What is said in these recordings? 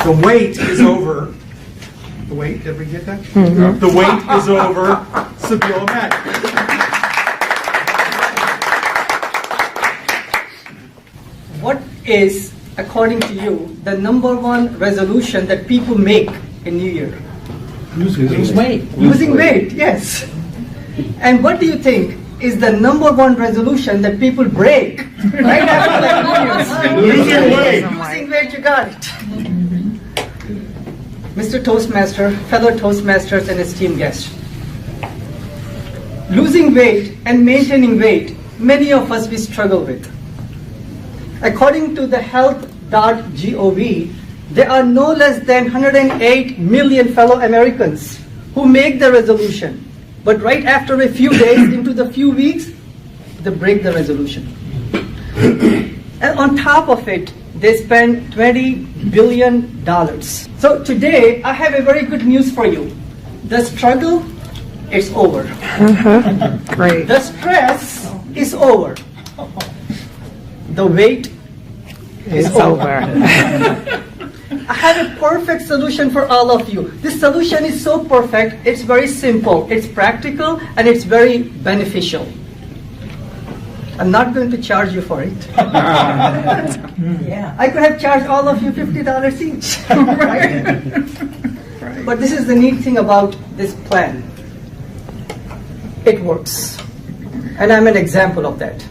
The wait is over. The wait, did we get that? Mm-hmm. The wait is over. Sabeel Ahmed. What is, according to you, the #1 resolution that people make in New Year? Lose weight. Losing weight, yes. And what do you think is the #1 resolution that people break right after like New Year's? Losing weight. Losing weight, you got it. Mr. Toastmaster, fellow Toastmasters and esteemed guests. Losing weight and maintaining weight, many of us we struggle with. According to the health.gov, there are no less than 108 million fellow Americans who make the resolution. But right after a few days, into the few weeks, they break the resolution. And on top of it, they spend $20 billion. So today, I have a very good news for you. The struggle is over. Great. The stress is over. The wait is over. I have a perfect solution for all of you. This solution is so perfect, it's very simple, it's practical, and it's very beneficial. I'm not going to charge you for it. Yeah. I could have charged all of you $50 each. Right? But this is the neat thing about this plan. It works. And I'm an example of that.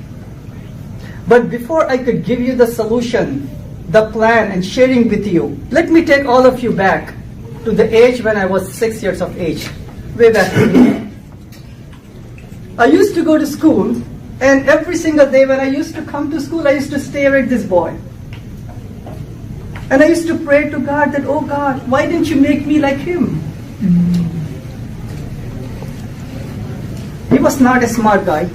But before I could give you the solution, the plan, and sharing with you, let me take all of you back to the age when I was 6 years of age, way back then. I used to go to school, and every single day when I used to come to school, I used to stare at this boy. And I used to pray to God that, oh God, why didn't you make me like him? He was not a smart guy.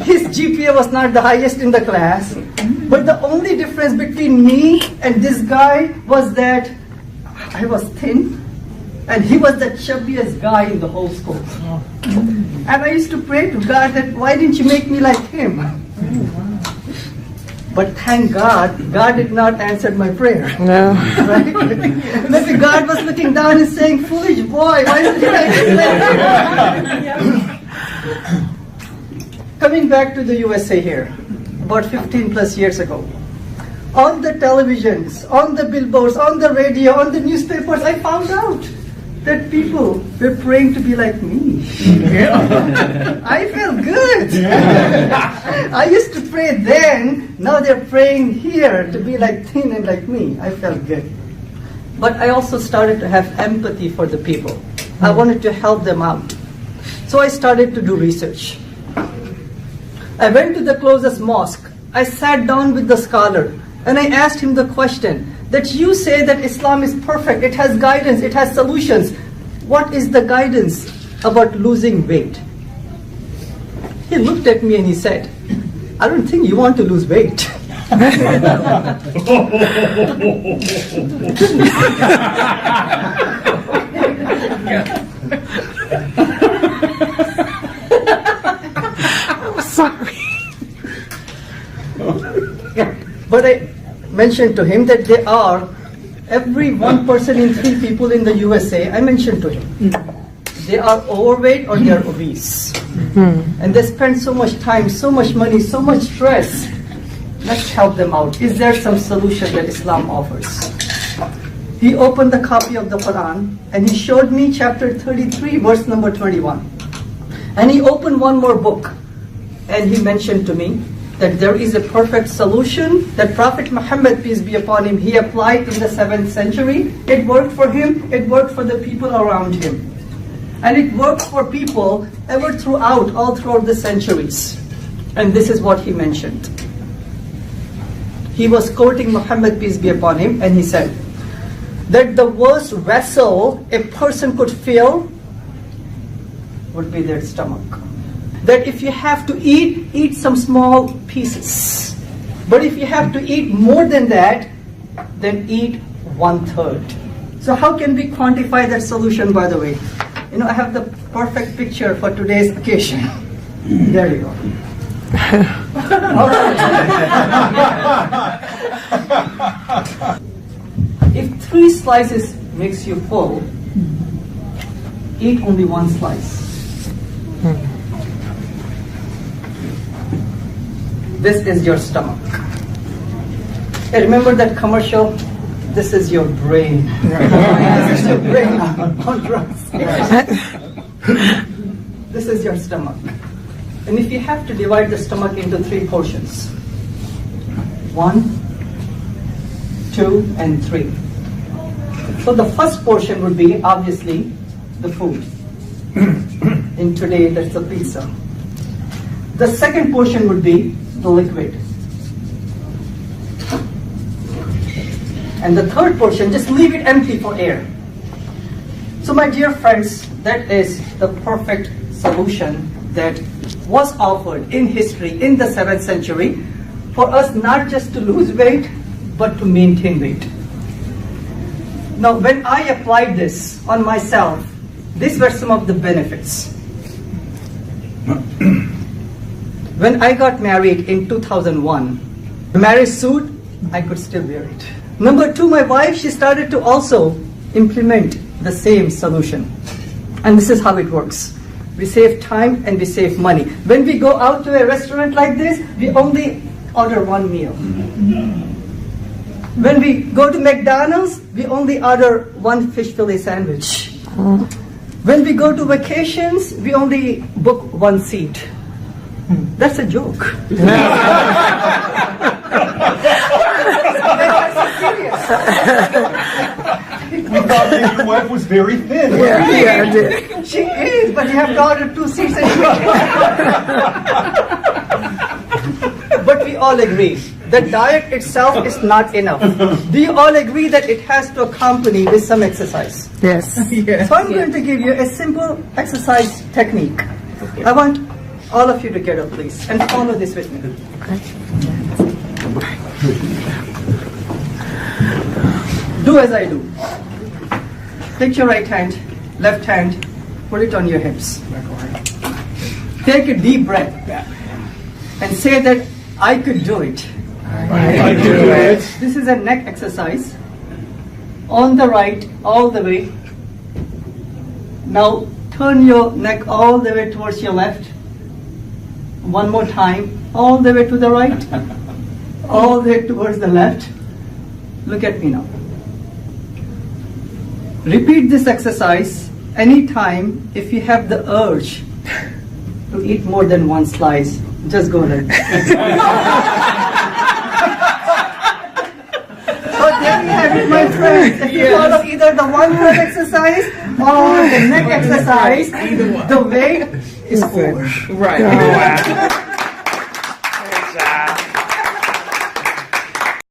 His GPA was not the highest in the class. But the only difference between me and this guy was that I was thin and he was the chubbiest guy in the whole school. And I used to pray to God that why didn't you make me like him? But thank God, God did not answer my prayer. No. Right? Maybe God was looking down and saying, foolish boy, why didn't you like this? Coming back to the USA here, about 15 plus years ago, on the televisions, on the billboards, on the radio, on the newspapers, I found out that people were praying to be like me. I felt good. I used to pray then, now they're praying here to be like thin and like me. I felt good. But I also started to have empathy for the people. I wanted to help them out. So I started to do research. I went to the closest mosque. I sat down with the scholar and I asked him the question that you say that Islam is perfect, it has guidance, it has solutions. What is the guidance about losing weight? He looked at me and he said, I don't think you want to lose weight. Sorry. But I mentioned to him that there are every 1 person in 3 people in the USA, I mentioned to him, they are overweight or they are obese. And they spend so much time, so much money, so much stress. Let's help them out. Is there some solution that Islam offers? He opened the copy of the Quran and he showed me chapter 33, verse number 21. And he opened one more book and he mentioned to me that there is a perfect solution that Prophet Muhammad, peace be upon him, he applied in the 7th century. It worked for him, it worked for the people around him. And it worked for people ever throughout, all throughout the centuries. And this is what he mentioned. He was quoting Muhammad, peace be upon him, and he said that the worst vessel a person could fill would be their stomach. That if you have to eat some small pieces. But if you have to eat more than that, then eat 1/3. So how can we quantify that solution, by the way? You know, I have the perfect picture for today's occasion. There you go. All right. 3 slices makes you full, eat only 1 slice. This is your stomach. Hey, remember that commercial? This is your brain. This is your brain on drugs. This is your stomach. And if you have to divide the stomach into 3 portions, 1, 2, and 3. So the first portion would be obviously the food. In today, that's the pizza. The second portion would be the liquid. And the third portion, just leave it empty for air. So my dear friends, that is the perfect solution that was offered in history in the 7th century for us not just to lose weight, but to maintain weight. Now, when I applied this on myself, these were some of the benefits. When I got married in 2001, the marriage suit, I could still wear it. Number 2, my wife, she started to also implement the same solution. And this is how it works. We save time and we save money. When we go out to a restaurant like this, we only order 1 meal. When we go to McDonald's, we only order 1 fish fillet sandwich. When we go to vacations, we only book 1 seat. That's a joke. We thought that your wife was very thin. Yeah, She is, but you have to order 2 seats anyway. But we all agree that diet itself is not enough. Do you all agree that it has to accompany with some exercise? Yes. So I'm going to give you a simple exercise technique. I want all of you to get up, please, and follow this with me. Do as I do. Take your right hand, left hand, put it on your hips. Take a deep breath and say that I could do it. I can do it. This is a neck exercise. On the right, all the way. Now turn your neck all the way towards your left. One more time, all the way to the right, all the way towards the left. Look at me now. Repeat this exercise anytime if you have the urge to eat more than 1 slice. Just go ahead. So there you have it, my friends. If you follow either the 1 breath exercise or the neck exercise, the weight is over. Right.